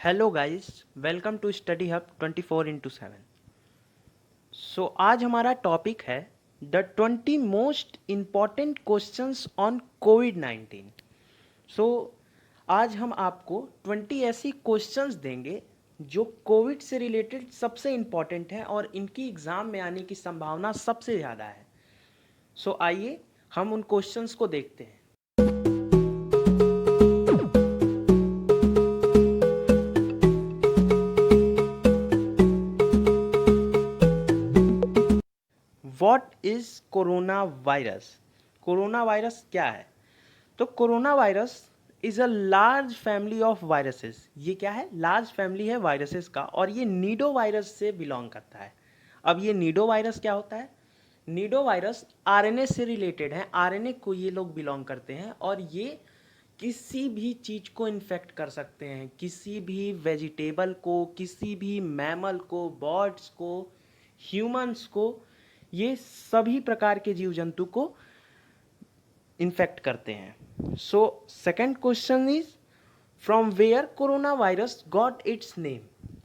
Hello guys, welcome to study hub 24/7। आज हमारा topic है the 20 most important questions on कोविड-19। सो आज हम आपको 20 ऐसी क्वेश्चंस देंगे जो कोविड से रिलेटेड सबसे इम्पॉर्टेंट हैं और इनकी एग्ज़ाम में आने की संभावना सबसे ज़्यादा है। आइए हम उन क्वेश्चंस को देखते हैं। What is corona virus? Corona virus क्या है? तो corona virus is a large family of viruses. ये क्या है? लार्ज फैमिली है वायरसेस का, और ये नीडो वायरस से बिलोंग करता है। अब ये नीडो वायरस क्या होता है? नीडो वायरस आरएनए से रिलेटेड है। आरएनए को ये लोग बिलोंग करते हैं और ये किसी भी चीज को इन्फेक्ट कर सकते हैं, किसी भी वेजिटेबल को, किसी भी मैमल को, बर्ड्स को, ह्यूमंस को, ये सभी प्रकार के जीव जंतु को इन्फेक्ट करते हैं। Second question is from where corona virus got its name?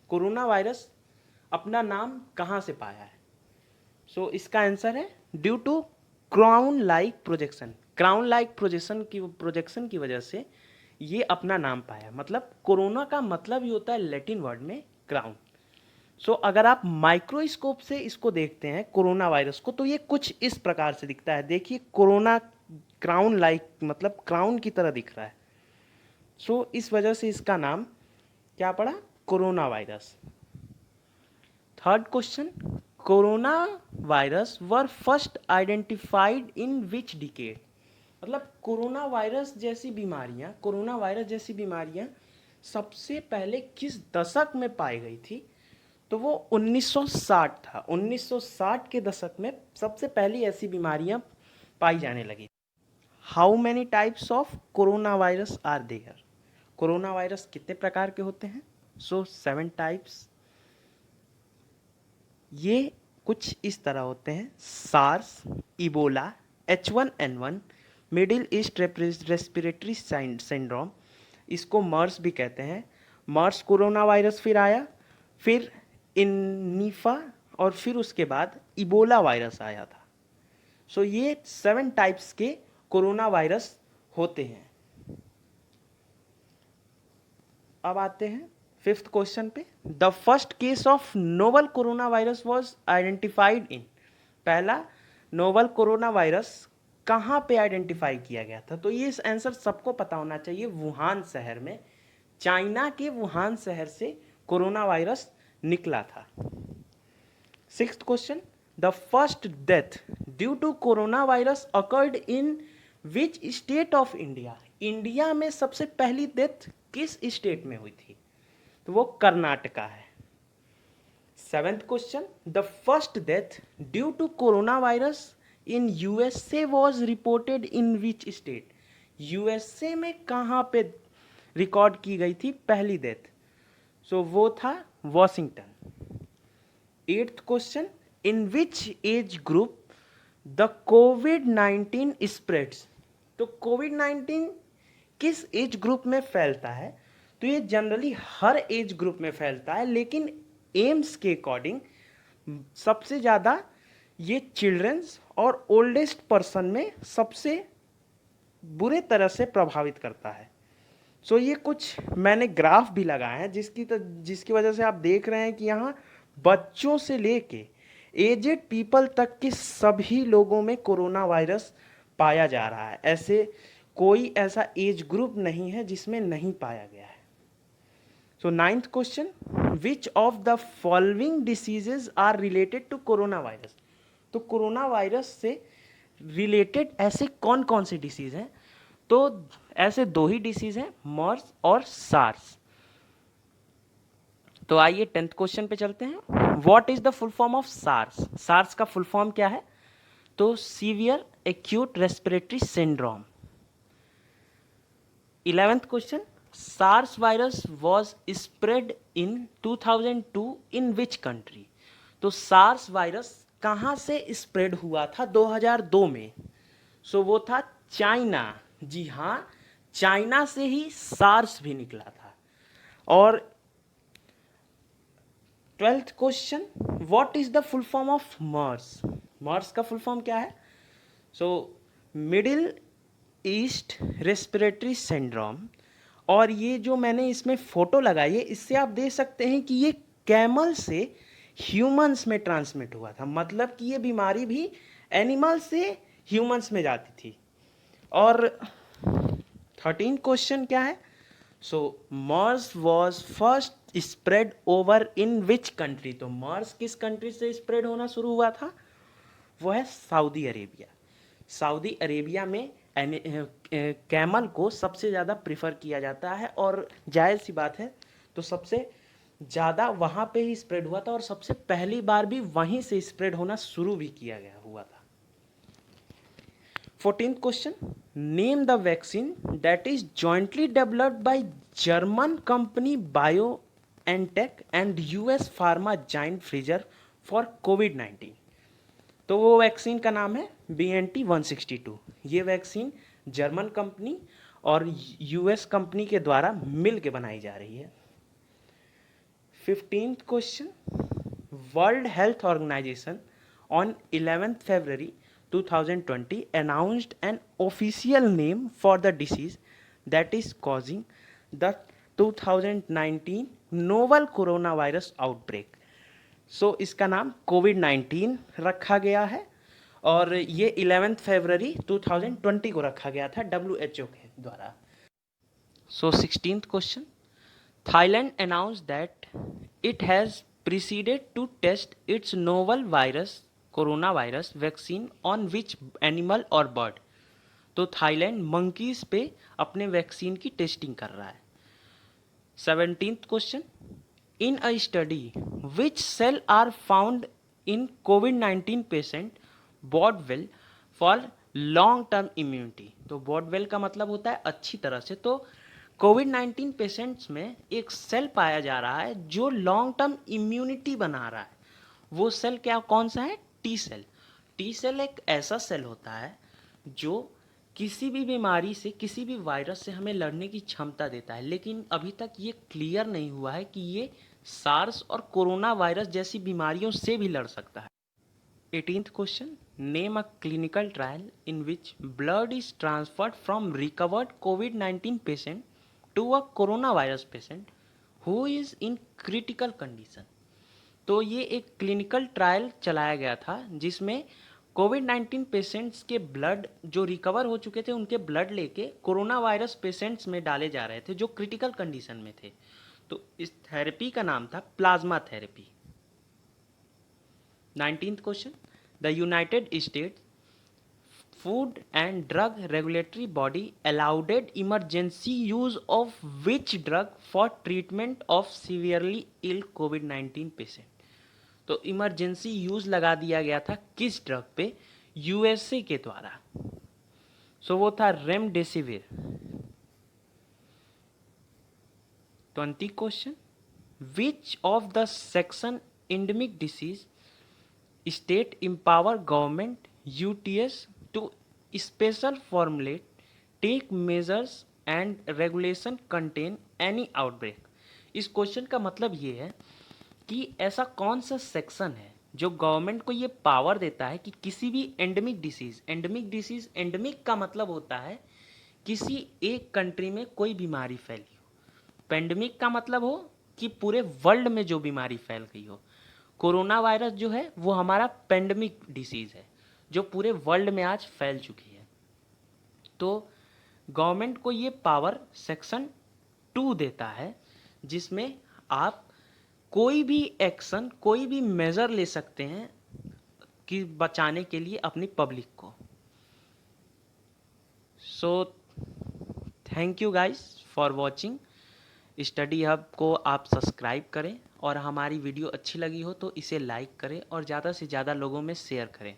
Corona virus अपना नाम कहाँ से पाया है? इसका आंसर है due to crown like projection. Crown like projection की वजह से ये अपना नाम पाया। मतलब कोरोना का मतलब ही होता है लैटिन वर्ड में क्राउन। अगर आप माइक्रोस्कोप से इसको देखते हैं कोरोना वायरस को, तो ये कुछ इस प्रकार से दिखता है। देखिए, कोरोना क्राउन लाइक मतलब क्राउन की तरह दिख रहा है। इस वजह से इसका नाम क्या पड़ा? Corona virus. Third question, corona virus were first identified in which decade? मतलब कोरोना वायरस जैसी बीमारियां सबसे पहले किस दशक में पाई गई थी? तो वो 1960 था। 1960 के दशक में सबसे पहली ऐसी बीमारियां पाई जाने लगी। How many types of corona virus are there? Corona virus कितने प्रकार के होते हैं? 7 टाइप्स। ये कुछ इस तरह होते हैं: SARS, Ebola, H1N1, Middle East respiratory syndrome, इसको मर्स भी कहते हैं। मर्स कोरोना वायरस फिर आया, फिर इन्फा, और फिर उसके बाद इबोला वायरस आया था। ये 7 टाइप्स के कोरोना वायरस होते हैं। अब आते हैं फिफ्थ क्वेश्चन पे। The first case of novel corona virus was identified in? पहला नोवल कोरोना वायरस कहाँ पे आइडेंटिफाई किया गया था? तो ये आंसर सबको पता होना चाहिए। वुहान शहर में, चाइना के वुहान शहर से कोरोना वायरस निकला था। Sixth question, the first death due to corona virus occurred in which state of India? India में सबसे पहली डेथ किस स्टेट में हुई थी? तो वो कर्नाटका है। Seventh question, the first death due to corona virus in USA was reported in which state? USA में कहाँ पे रिकॉर्ड की गई थी पहली डेथ? वो था Washington. Eighth question, in which age group the covid spreads? तो कोविड-19 किस एज ग्रुप में फैलता है? तो ये जनरली हर एज ग्रुप में फैलता है, लेकिन एम्स के अकॉर्डिंग सबसे ज़्यादा ये चिल्ड्रंस और ओल्डेस्ट पर्सन में सबसे बुरे तरह से प्रभावित करता है। ये कुछ मैंने ग्राफ भी लगाए हैं जिसकी वजह से आप देख रहे हैं कि यहाँ बच्चों से लेके एजेड पीपल तक के सभी लोगों में कोरोना वायरस पाया जा रहा है। कोई ऐसा एज ग्रुप नहीं है जिसमें नहीं पाया गया है। Ninth question, which of the following diseases are related to corona virus? तो कोरोना वायरस से रिलेटेड ऐसे कौन कौन से डिसीज हैं? तो ऐसे 2 ही डिसीज हैं, मर्स और सार्स। तो आइए 10th क्वेश्चन पे चलते हैं। What is the full form of SARS? SARS का फुल फॉर्म क्या है? तो severe acute respiratory syndrome. 11th question, SARS virus was spread in 2002 in which country? तो सार्स वायरस कहाँ से स्प्रेड हुआ था 2002 में? वो था चाइना। जी हाँ, चाइना से ही सार्स भी निकला था। और 12th question, what is the full form of MERS? MERS का फुल फॉर्म क्या है? So Middle East respiratory syndrome. और ये जो मैंने इसमें फोटो लगाई है, इससे आप देख सकते हैं कि ये कैमल से ह्यूमंस में ट्रांसमिट हुआ था, मतलब कि ये बीमारी भी एनिमल से ह्यूमंस में जाती थी। और 13 क्वेश्चन क्या है? So MERS was first spread over in which country? तो मर्स किस कंट्री से स्प्रेड होना शुरू हुआ था? वो है सऊदी अरेबिया। सऊदी अरेबिया में कैमल को सबसे ज़्यादा प्रिफर किया जाता है, और जायज़ सी बात है, तो सबसे ज़्यादा वहाँ पे ही स्प्रेड हुआ था, और सबसे पहली बार भी वहीं से स्प्रेड होना शुरू भी किया गया हुआ था। 14th question, name the vaccine that is jointly developed by German company BioNTech and US pharma giant Pfizer for कोविड-19। तो वो वैक्सीन का नाम है BNT162। ये वैक्सीन जर्मन कंपनी और यूएस कंपनी के द्वारा मिल के बनाई जा रही है। 15th question, world health organisation on 11th February 2020 announced an official name for the disease that is causing the 2019 novel coronavirus outbreak। सो इसका नाम कोविड-19 रखा गया है, और ये 11th February 2020 को रखा गया था WHO के द्वारा। सो 16th question, Thailand announce that it has proceeded to test its novel virus corona virus vaccine on which animal और बर्ड? तो थाईलैंड मंकीज पे अपने वैक्सीन की टेस्टिंग कर रहा है। 17th question, in a study which cell are found in COVID-19 patient bought well for long term immunity। तो bought well का मतलब होता है अच्छी तरह से। तो कोविड-19 पेशेंट्स में एक सेल पाया जा रहा है जो लॉन्ग टर्म इम्यूनिटी बना रहा है। वो सेल क्या, कौन सा है? T cell. टी सेल एक ऐसा सेल होता है जो किसी भी बीमारी से, किसी भी वायरस से हमें लड़ने की क्षमता देता है, लेकिन अभी तक ये क्लियर नहीं हुआ है कि ये सार्स और कोरोना वायरस जैसी बीमारियों से भी लड़ सकता है। 18th question, name a clinical trial in which blood is transferred from recovered कोविड-19 patient to a corona virus patient who is in critical condition. तो ये एक क्लिनिकल ट्रायल चलाया गया था जिसमें कोविड-19 पेशेंट्स के ब्लड जो रिकवर हो चुके थे उनके ब्लड लेके कोरोना वायरस पेशेंट्स में डाले जा रहे थे जो क्रिटिकल कंडीशन में थे। तो इस थेरेपी का नाम था plasma therapy. 19th question, the United States Food and Drug regulatory body allowed emergency use of which drug for treatment of severely ill कोविड-19 पेशेंट। तो इमरजेंसी यूज लगा दिया गया था किस ड्रग पे? यूएसए के द्वारा। सो वो था remdesivir. 20 question, which of the section endemic disease state empower government UTs to special formulate take measures and regulation contain any outbreak. इस क्वेश्चन का मतलब ये है कि ऐसा कौन सा सेक्शन है जो गवर्नमेंट को ये पावर देता है कि किसी भी एंडेमिक डिसीज, एंडेमिक का मतलब होता है किसी एक कंट्री में कोई बीमारी फैली हो। पेंडेमिक का मतलब हो कि पूरे वर्ल्ड में जो बीमारी फैल गई हो। कोरोना वायरस जो है वो हमारा पेंडेमिक डिसीज है जो पूरे वर्ल्ड में आज फैल चुकी है। तो गवर्नमेंट को ये पावर सेक्शन 2 देता है जिसमें आप कोई भी एक्शन, कोई भी मेजर ले सकते हैं कि बचाने के लिए अपनी पब्लिक को। So thank you guys for watching. Study hub को आप सब्सक्राइब करें और हमारी वीडियो अच्छी लगी हो तो इसे लाइक करें और ज़्यादा से ज़्यादा लोगों में शेयर करें।